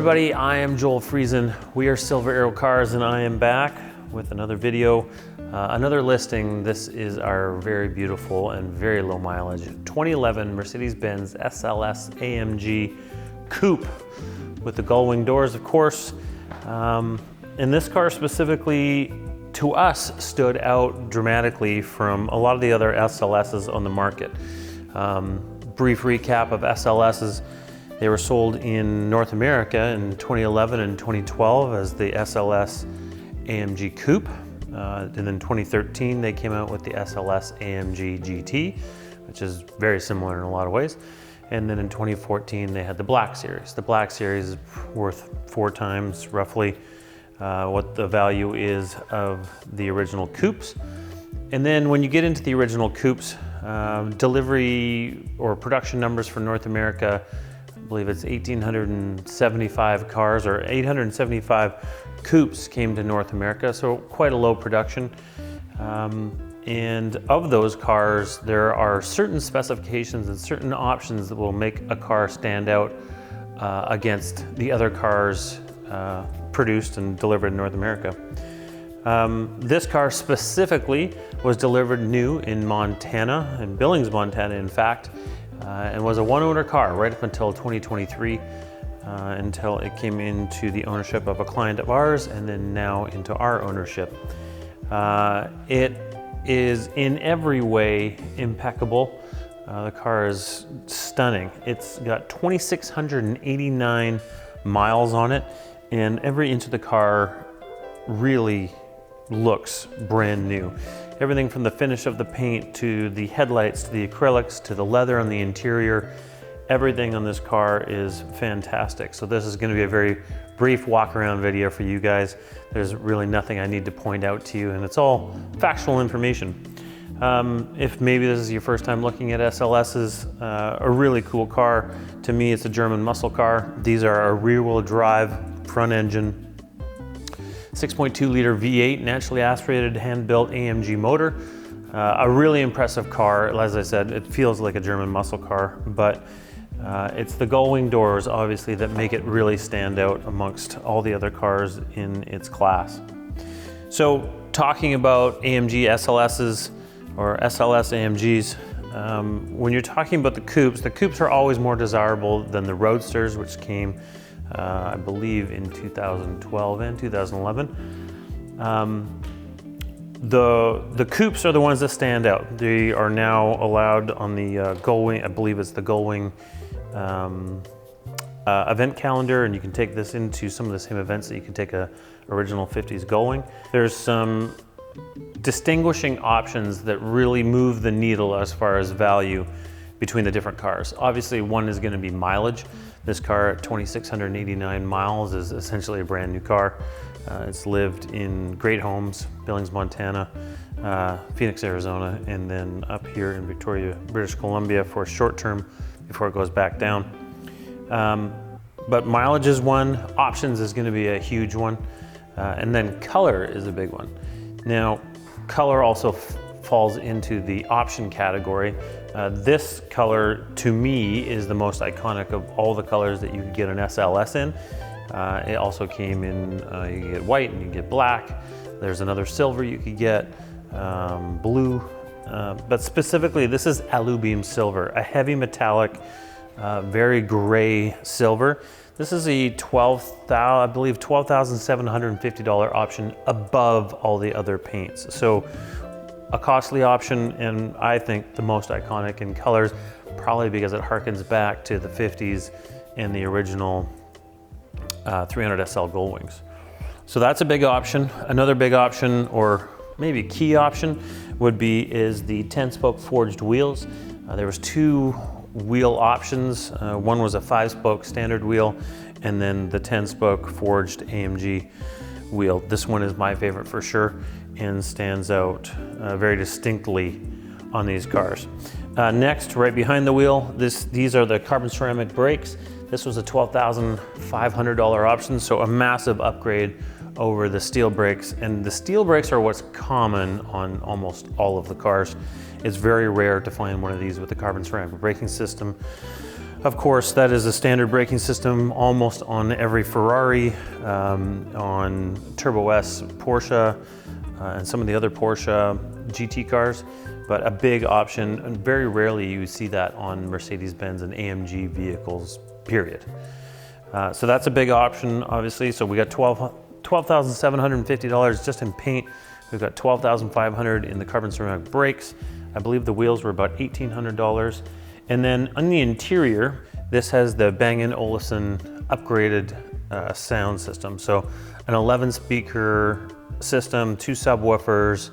everybody, I am Joel Friesen. We are Silver Arrow Cars and I am back with another video, another listing. This is our very beautiful and very low mileage 2011 Mercedes-Benz SLS AMG Coupe with the gull-wing doors, of course. And this car specifically, to us, stood out dramatically from a lot of the other SLSs on the market. Brief recap of SLSs. They were sold in North America in 2011 and 2012 as the SLS AMG Coupe. And then 2013, they came out with the SLS AMG GT, which is very similar in a lot of ways. And then in 2014, they had the Black Series. The Black Series is worth 4 times roughly what the value is of the original coupes. And then when you get into the original coupes, delivery or production numbers for North America, I believe it's 1,875 cars or 875 coupes came to North America, so quite a low production. And of those cars, there are certain specifications and certain options that will make a car stand out against the other cars produced and delivered in North America. This car specifically was delivered new in Montana, in Billings, Montana, in fact, and was a one-owner car right up until 2023, until it came into the ownership of a client of ours and then now into our ownership. It is in every way impeccable. The car is stunning. It's got 2,689 miles on it, and every inch of the car really looks brand new. Everything from the finish of the paint to the headlights to the acrylics to the leather on the interior, everything on this car is fantastic. So this is going to be a very brief walk around video for you guys. There's really nothing I need to point out to you, and it's all factual information. If maybe this is your first time looking at SLSs, a really cool car. To me, it's a German muscle car. These are a rear-wheel drive, front engine, 6.2 liter V8 naturally aspirated hand-built AMG motor. A really impressive car. As I said, it feels like a German muscle car, but it's the gull-wing doors obviously that make it really stand out amongst all the other cars in its class. So talking about AMG SLSs or SLS AMGs, when you're talking about the coupes are always more desirable than the roadsters, which came I believe in 2012 and 2011. The coupes are the ones that stand out. They are now allowed on the gull-wing, I believe it's the gull-wing event calendar, and you can take this into some of the same events that you can take a original 50s gull-wing. There's some distinguishing options that really move the needle as far as value between the different cars. Obviously, one is going to be mileage. This car at 2,689 miles is essentially a brand new car. It's lived in great homes, Billings, Montana, Phoenix, Arizona, and then up here in Victoria, British Columbia for short term before it goes back down. But mileage is one, options is going to be a huge one, and then color is a big one. Now, color also falls into the option category. This color, to me, is the most iconic of all the colors that you could get an SLS in. It also came in, you can get white and you can get black. There's another silver you could get, blue. But specifically, this is alubeam silver, a heavy metallic, very gray silver. This is a $12,750 option above all the other paints. So a costly option, and I think the most iconic in colors, probably because it harkens back to the 50s and the original 300 SL gull-wings. So that's a big option. Another big option, or maybe key option, is the 10-spoke forged wheels. There was 2 wheel options. One was a 5-spoke standard wheel, and then the 10-spoke forged AMG wheel. This one is my favorite for sure and stands out very distinctly on these cars. Next, right behind the wheel, these are the carbon ceramic brakes. This was a $12,500 option, so a massive upgrade over the steel brakes. And the steel brakes are what's common on almost all of the cars. It's very rare to find one of these with the carbon ceramic braking system. Of course, that is a standard braking system almost on every Ferrari, on Turbo S Porsche, and some of the other Porsche GT cars, but a big option, and very rarely you see that on Mercedes-Benz and AMG vehicles, period. So that's a big option, obviously. So we got $12,750 just in paint. We've got $12,500 in the carbon ceramic brakes. I believe the wheels were about $1,800. And then on the interior, this has the Bang & Olufsen upgraded sound system. So an 11 speaker system, 2 subwoofers,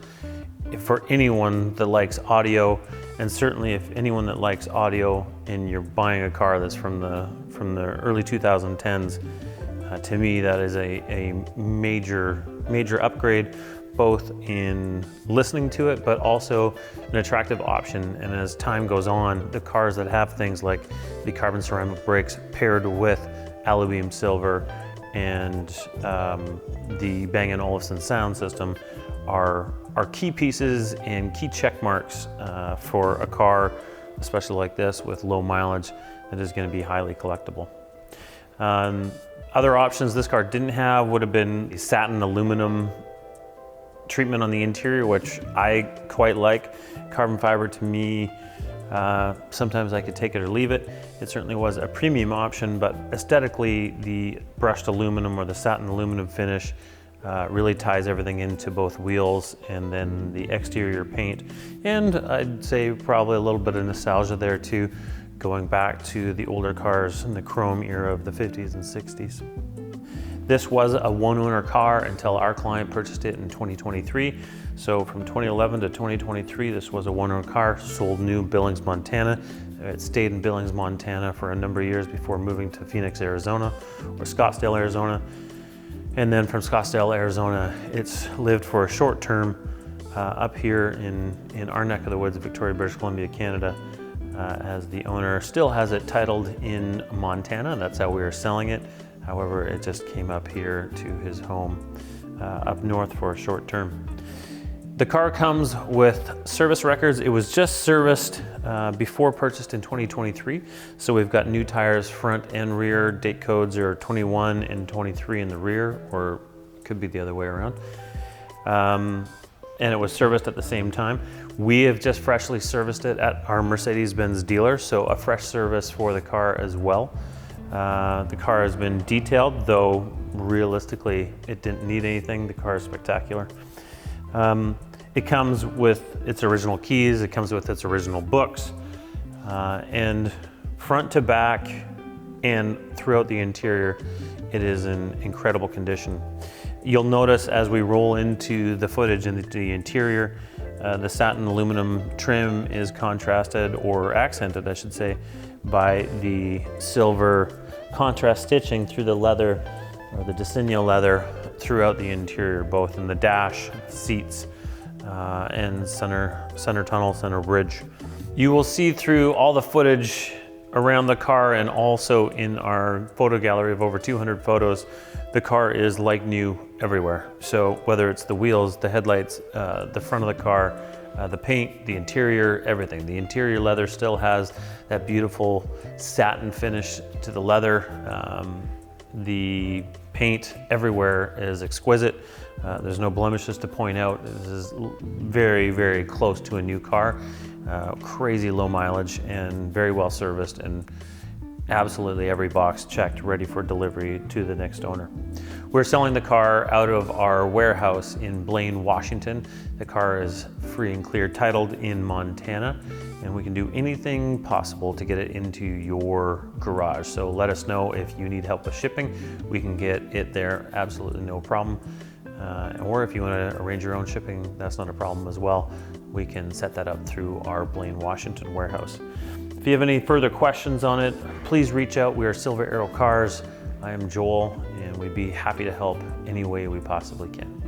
for anyone that likes audio, and certainly if anyone that likes audio and you're buying a car that's from the early 2010s, to me that is a major upgrade, both in listening to it, but also an attractive option. And as time goes on, the cars that have things like the carbon ceramic brakes paired with aluminum silver and the Bang & Olufsen sound system are key pieces and key check marks for a car, especially like this with low mileage, that is going to be highly collectible. Other options this car didn't have would have been satin aluminum treatment on the interior, which I quite like. Carbon fiber, to me, sometimes I could take it or leave it. It certainly was a premium option, but aesthetically the brushed aluminum or the satin aluminum finish really ties everything into both wheels and then the exterior paint. And I'd say probably a little bit of nostalgia there too, going back to the older cars in the chrome era of the 50s and 60s. This was a one-owner car until our client purchased it in 2023. So from 2011 to 2023, this was a one-owner car, sold new, Billings, Montana. It stayed in Billings, Montana for a number of years before moving to Phoenix, Arizona, or Scottsdale, Arizona. And then from Scottsdale, Arizona, it's lived for a short term up here in our neck of the woods, Victoria, British Columbia, Canada, as the owner still has it titled in Montana. That's how we are selling it. However, it just came up here to his home up north for a short term. The car comes with service records. It was just serviced before purchased in 2023. So we've got new tires front and rear. Date codes are 21 and 23 in the rear, or it could be the other way around. And it was serviced at the same time. We have just freshly serviced it at our Mercedes-Benz dealer, so a fresh service for the car as well. The car has been detailed, though realistically it didn't need anything. The car is spectacular. It comes with its original keys, it comes with its original books, and front to back and throughout the interior, it is in incredible condition. You'll notice as we roll into the footage into the interior, the satin aluminum trim is contrasted, or accented I should say, by the silver contrast stitching through the leather, or the Designo leather, throughout the interior, both in the dash, seats, and center tunnel, center bridge. You will see through all the footage around the car and also in our photo gallery of over 200 photos, the car is like new everywhere. So whether it's the wheels, the headlights, the front of the car, the paint, the interior, everything. The interior leather still has that beautiful satin finish to the leather. The paint everywhere is exquisite. There's no blemishes to point out. This is very, very close to a new car. Crazy low mileage and very well serviced, and absolutely every box checked, ready for delivery to the next owner. We're selling the car out of our warehouse in Blaine, Washington. The car is free and clear titled in Montana, and we can do anything possible to get it into your garage. So let us know if you need help with shipping. We can get it there, absolutely no problem. Or if you want to arrange your own shipping, that's not a problem as well. We can set that up through our Blaine, Washington warehouse. If you have any further questions on it, please reach out. We are Silver Arrow Cars. I am Joel, and we'd be happy to help any way we possibly can.